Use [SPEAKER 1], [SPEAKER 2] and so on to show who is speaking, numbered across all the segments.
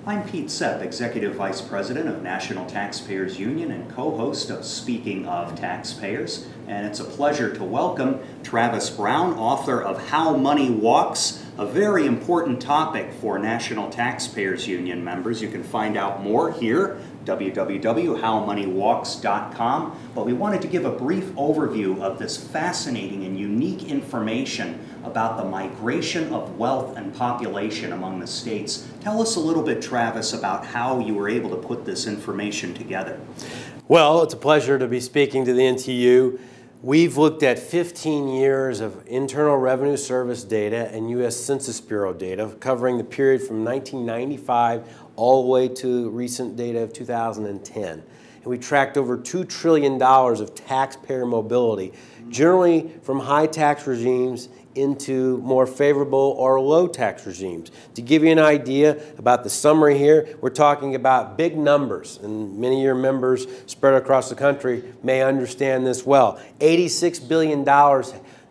[SPEAKER 1] I'm Pete Sepp, Executive Vice President of National Taxpayers Union and co-host of Speaking of Taxpayers. And it's a pleasure to welcome Travis Brown, author of How Money Walks, a very important topic for National Taxpayers Union members. You can find out more here, www.howmoneywalks.com. But we wanted to give a brief overview of this fascinating and unique information about the migration of wealth and population among the states. Tell us a little bit, Travis, about how you were able to put this information together.
[SPEAKER 2] Well, it's a pleasure to be speaking to the NTU. We've looked at 15 years of Internal Revenue Service data and U.S. Census Bureau data covering the period from 1995 all the way to recent data of 2010. And we tracked over $2 trillion of taxpayer mobility, generally from high tax regimes into more favorable or low tax regimes. To give you an idea about the summary here, we're talking about big numbers, and many of your members spread across the country may understand this well. $86 billion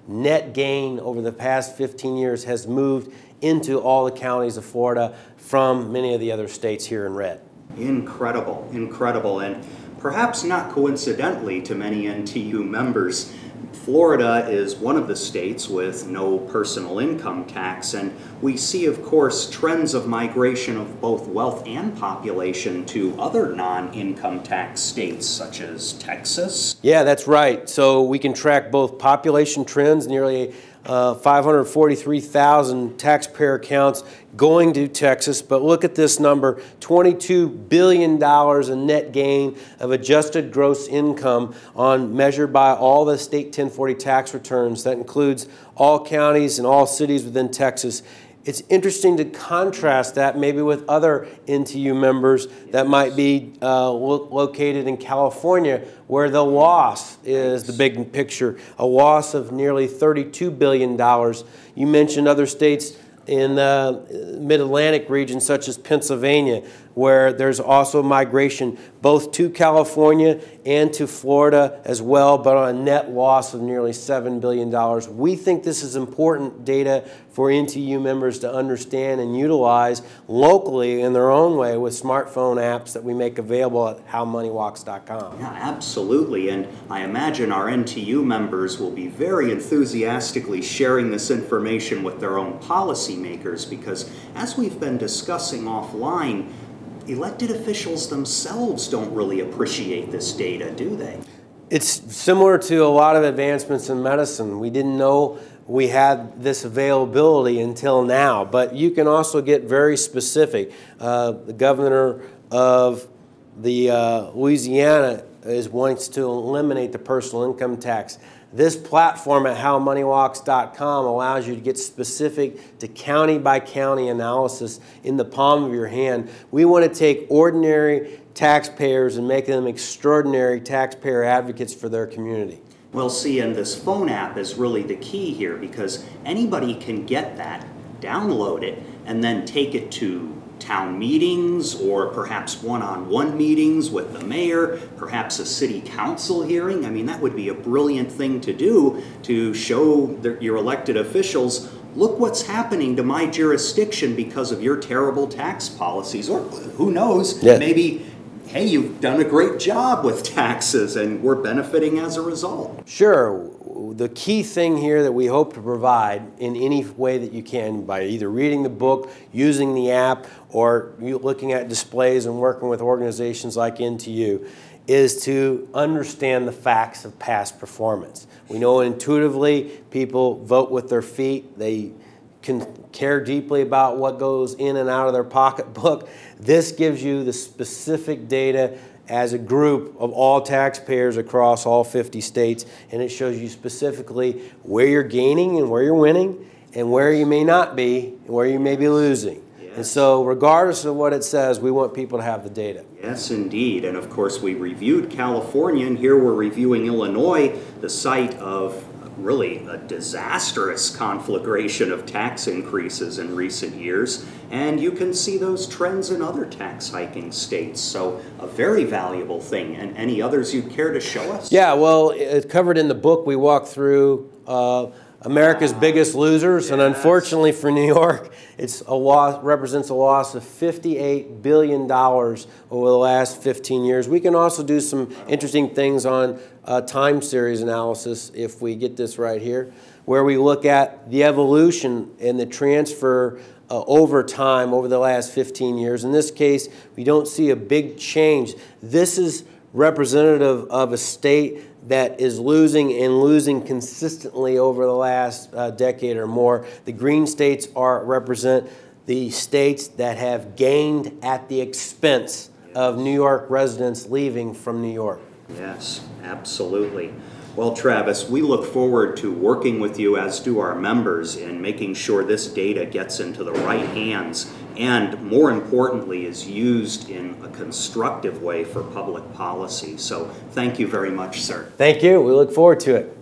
[SPEAKER 2] net gain over the past 15 years has moved into all the counties of Florida from many of the other states here in red.
[SPEAKER 1] Incredible, incredible, and perhaps not coincidentally to many NTU members, Florida is one of the states with no personal income tax, and we see, of course, trends of migration of both wealth and population to other non-income tax states, such as Texas.
[SPEAKER 2] Yeah, that's right. So we can track both population trends, nearly 543,000 taxpayer accounts going to Texas, but look at this number, $22 billion in net gain of adjusted gross income measured by all the state 1040 tax returns. That includes all counties and all cities within Texas. It's interesting to contrast that maybe with other NTU members that might be located in California, where the loss is the big picture, a loss of nearly $32 billion. You mentioned other states in the mid-Atlantic region, such as Pennsylvania, where there's also migration both to California and to Florida as well, but on a net loss of nearly $7 billion. We think this is important data for NTU members to understand and utilize locally in their own way with smartphone apps that we make available at howmoneywalks.com.
[SPEAKER 1] Yeah, absolutely, and I imagine our NTU members will be very enthusiastically sharing this information with their own policymakers, because as we've been discussing offline, elected officials themselves don't really appreciate this data, do they?
[SPEAKER 2] It's similar to a lot of advancements in medicine. We didn't know we had this availability until now, but you can also get very specific. The governor of Louisiana wants to eliminate the personal income tax. This platform at howmoneywalks.com allows you to get specific to county by county analysis in the palm of your hand. We want to take ordinary taxpayers and make them extraordinary taxpayer advocates for their community.
[SPEAKER 1] Well, see, and this phone app is really the key here, because anybody can get that, download it, and then take it to town meetings or perhaps one-on-one meetings with the mayor, perhaps a city council hearing. I mean, that would be a brilliant thing to do, to show your elected officials, look what's happening to my jurisdiction because of your terrible tax policies. Or who knows, maybe, hey, you've done a great job with taxes and we're benefiting as a result.
[SPEAKER 2] Sure. The key thing here that we hope to provide in any way that you can, by either reading the book, using the app, or looking at displays and working with organizations like NTU, is to understand the facts of past performance. We know intuitively people vote with their feet. They can care deeply about what goes in and out of their pocketbook. This gives you the specific data as a group of all taxpayers across all 50 states, and it shows you specifically where you're gaining and where you're winning, and where you may not be, and where you may be losing. Yes. And so regardless of what it says, we want people to have the data.
[SPEAKER 1] Yes, indeed. And of course, we reviewed California, and here we're reviewing Illinois, the site of really a disastrous conflagration of tax increases in recent years, and you can see those trends in other tax hiking states. So a very valuable thing. And any others you'd care to show us?
[SPEAKER 2] Yeah, well, it's covered in the book. We walk through America's biggest losers, and
[SPEAKER 1] Yes.
[SPEAKER 2] unfortunately for New York, represents a loss of $58 billion over the last 15 years. We can also do some interesting things on time series analysis if we get this right here, where we look at the evolution and the transfer over time over the last 15 years. In this case, we don't see a big change. This is representative of a state that is losing and losing consistently over the last decade or more. The green states represent the states that have gained at the expense of New York residents leaving from New York.
[SPEAKER 1] Yes, absolutely. Well, Travis, we look forward to working with you, as do our members, in making sure this data gets into the right hands and, more importantly, is used in a constructive way for public policy. So thank you very much, sir.
[SPEAKER 2] Thank you. We look forward to it.